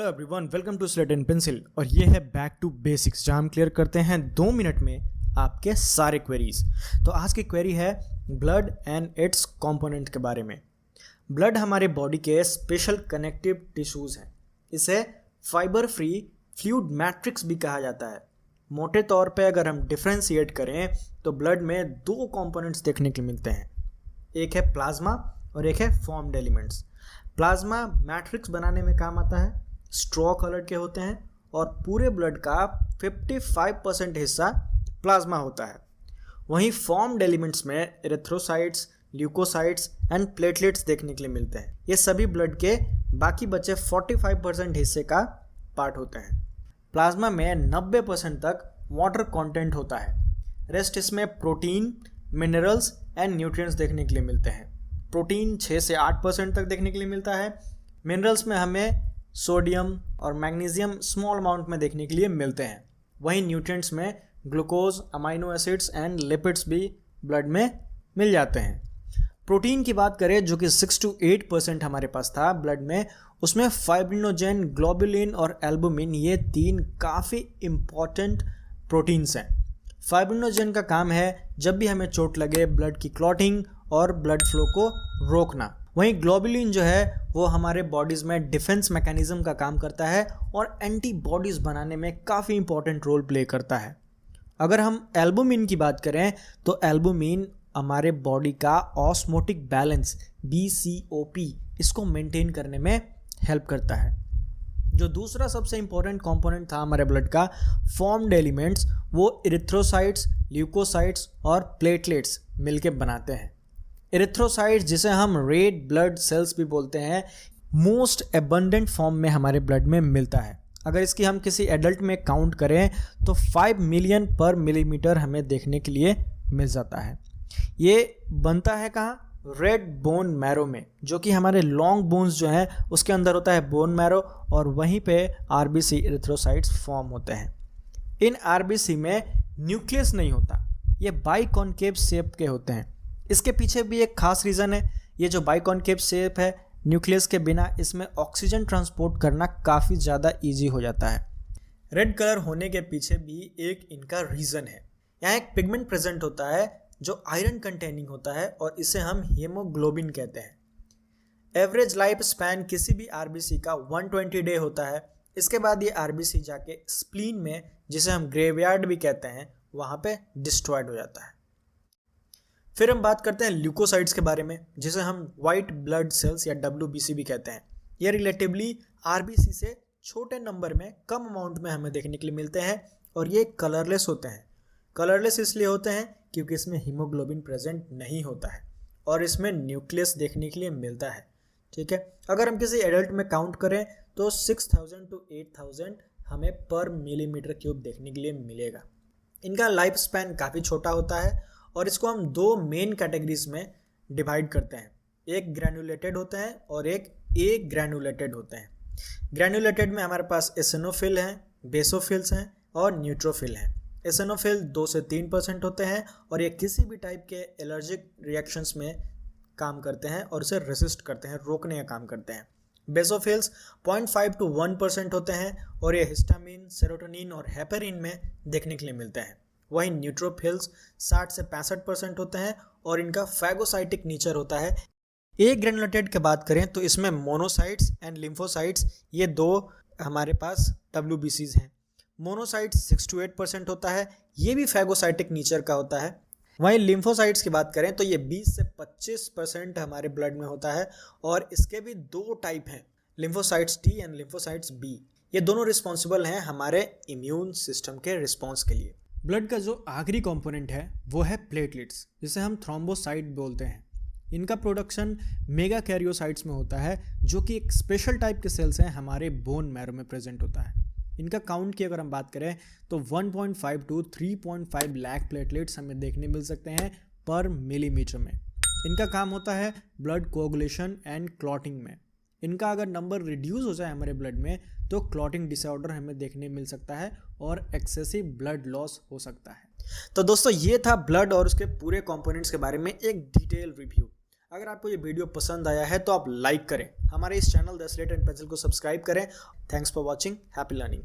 Hello everyone, welcome to slate and pencil. और ये है बैक टू बेसिक्स, जहाँ हम क्लियर करते हैं 2 मिनट में आपके सारे क्वेरीज। तो आज की क्वेरी है ब्लड एंड इट्स कंपोनेंट के बारे में। ब्लड हमारे बॉडी के स्पेशल कनेक्टिव टिश्यूज हैं। इसे फाइबर फ्री फ्लूइड मैट्रिक्स भी कहा जाता है। मोटे तौर पे अगर हम डिफ्रेंशिएट करें तो ब्लड में 2 कंपोनेंट्स देखने को मिलते हैं, एक है प्लाज्मा और एक है फॉर्म्ड एलिमेंट्स। प्लाज्मा मैट्रिक्स बनाने में काम आता है, स्ट्रॉ कलर के होते हैं और पूरे ब्लड का 55% हिस्सा प्लाज्मा होता है। वहीं फॉर्म्ड एलिमेंट्स में एरिथ्रोसाइट्स, ल्यूकोसाइट्स एंड प्लेटलेट्स देखने के लिए मिलते हैं। ये सभी ब्लड के बाकी बचे 45% हिस्से का पार्ट होते हैं। प्लाज्मा में 90% तक वाटर कंटेंट होता है। रेस्ट इसमें प्रोटीन, मिनरल्स एंड न्यूट्रिएंट्स देखने के लिए मिलते हैं। प्रोटीन 6 से 8% तक देखने के लिए मिलता है। मिनरल्स में हमें सोडियम और मैग्नीशियम स्मॉल अमाउंट में देखने के लिए मिलते हैं। वहीं न्यूट्रिएंट्स में glucose, amino acids and lipids भी ब्लड में मिल जाते हैं। प्रोटीन की बात करें जो कि 6 to 8% हमारे पास था ब्लड में, उसमें फाइब्रिनोजेन, ग्लोबुलिन और एल्बुमिन, ये 3 काफ़ी इम्पॉर्टेंट प्रोटीन्स हैं। फाइब्रिनोजेन का काम है जब भी हमें चोट लगे ब्लड की क्लॉटिंग और ब्लड फ्लो को रोकना। वहीं ग्लोबुलिन जो है वो हमारे बॉडीज़ में डिफेंस मैकेनिज्म का काम करता है और एंटीबॉडीज़ बनाने में काफ़ी इंपॉर्टेंट रोल प्ले करता है। अगर हम एल्बुमिन की बात करें तो एल्बुमिन हमारे बॉडी का ऑस्मोटिक बैलेंस BCOP इसको मेंटेन करने में हेल्प करता है। जो दूसरा सबसे इंपॉर्टेंट कंपोनेंट था हमारे ब्लड का, फॉर्म्ड एलिमेंट्स, वो एरिथ्रोसाइट्स, ल्यूकोसाइट्स और प्लेटलेट्स मिलके बनाते हैं। एरिथ्रोसाइट्स, जिसे हम रेड ब्लड सेल्स भी बोलते हैं, मोस्ट एबंडेंट फॉर्म में हमारे ब्लड में मिलता है। अगर इसकी हम किसी एडल्ट में काउंट करें तो 5 मिलियन पर मिलीमीटर हमें देखने के लिए मिल जाता है। ये बनता है कहाँ? रेड बोन मैरो में, जो कि हमारे लॉन्ग बोन्स जो हैं उसके अंदर होता है बोन मैरो, और वहीं पे RBC एरिथ्रोसाइट्स फॉर्म होते हैं। इन RBC में न्यूक्लियस नहीं होता, ये बाइकॉन्केव शेप के होते हैं। इसके पीछे भी एक खास रीज़न है। ये जो बाइकॉन्केव शेप है, न्यूक्लियस के बिना इसमें ऑक्सीजन ट्रांसपोर्ट करना काफ़ी ज़्यादा ईजी हो जाता है। रेड कलर होने के पीछे भी एक इनका रीज़न है। यहाँ एक पिगमेंट प्रेजेंट होता है जो आयरन कंटेनिंग होता है और इसे हम हीमोग्लोबिन कहते हैं। एवरेज लाइफ स्पैन किसी भी RBC का 120 डे होता है। इसके बाद ये RBC जाके स्प्लीन में, जिसे हम ग्रेवयार्ड भी कहते हैं, वहाँ पे डिस्ट्रॉयड हो जाता है। फिर हम बात करते हैं ल्यूकोसाइट्स के बारे में, जिसे हम वाइट ब्लड सेल्स या WBC भी कहते हैं। ये रिलेटिवली RBC से छोटे नंबर में, कम अमाउंट में हमें देखने के लिए मिलते हैं और ये कलरलेस होते हैं। कलरलेस इसलिए होते हैं क्योंकि इसमें हीमोग्लोबिन प्रेजेंट नहीं होता है और इसमें न्यूक्लियस देखने के लिए मिलता है। ठीक है, अगर हम किसी एडल्ट में काउंट करें तो 6000 to 8000 हमें पर मिलीमीटर क्यूब देखने के लिए मिलेगा। इनका लाइफ स्पैन काफ़ी छोटा होता है और इसको हम 2 मेन कैटेगरीज में डिवाइड करते हैं। एक ग्रैनुलेटेड होते हैं और एक ए ग्रैनुलेटेड होते हैं। ग्रैनुलेटेड में हमारे पास एसिनोफिल हैं, बेसोफिल्स हैं और न्यूट्रोफिल हैं। एसिनोफिल 2 से 3% होते हैं और ये किसी भी टाइप के एलर्जिक रिएक्शंस में काम करते हैं और उसे रेसिस्ट करते हैं, रोकने का काम करते हैं। बेसोफिल्स 0.5 to 1% होते हैं और ये हिस्टामिन, सेरोटोनिन और हेपेरिन में देखने के लिए मिलते हैं। वहीं न्यूट्रोफिल्स 60 से 65% होते हैं और इनका फैगोसाइटिक नेचर होता है। ए ग्रेनुलेटेड की बात करें तो इसमें मोनोसाइट्स एंड लिम्फोसाइट्स, ये 2 हमारे पास WBCs हैं। मोनोसाइट्स 6 to 8% होता है, ये भी फैगोसाइटिक नेचर का होता है। वहीं लिम्फोसाइट्स की बात करें तो ये 20 से 25% हमारे ब्लड में होता है और इसके भी 2 टाइप हैं, lymphocytes T and lymphocytes B। ये दोनों रिस्पॉन्सिबल हैं हमारे इम्यून सिस्टम के रिस्पॉन्स के लिए। ब्लड का जो आखिरी कंपोनेंट है वो है प्लेटलेट्स, जिसे हम थ्रोम्बोसाइट बोलते हैं। इनका प्रोडक्शन मेगा कैरियोसाइट्स में होता है, जो कि एक स्पेशल टाइप के सेल्स हैं, हमारे बोन मैरो में प्रेजेंट होता है। इनका काउंट की अगर हम बात करें तो 1.5 to 3.5 लाख प्लेटलेट्स हमें देखने मिल सकते हैं पर मिलीमीटर में। इनका काम होता है ब्लड कोगुलेशन एंड क्लॉटिंग में। इनका अगर नंबर रिड्यूस हो जाए हमारे ब्लड में तो क्लॉटिंग डिसऑर्डर हमें देखने मिल सकता है और एक्सेसिव ब्लड लॉस हो सकता है। तो दोस्तों, ये था ब्लड और उसके पूरे कंपोनेंट्स के बारे में एक डिटेल रिव्यू। अगर आपको ये वीडियो पसंद आया है तो आप लाइक करें, हमारे इस channel the slate and pencil को सब्सक्राइब करें। Thanks for watching, happy learning.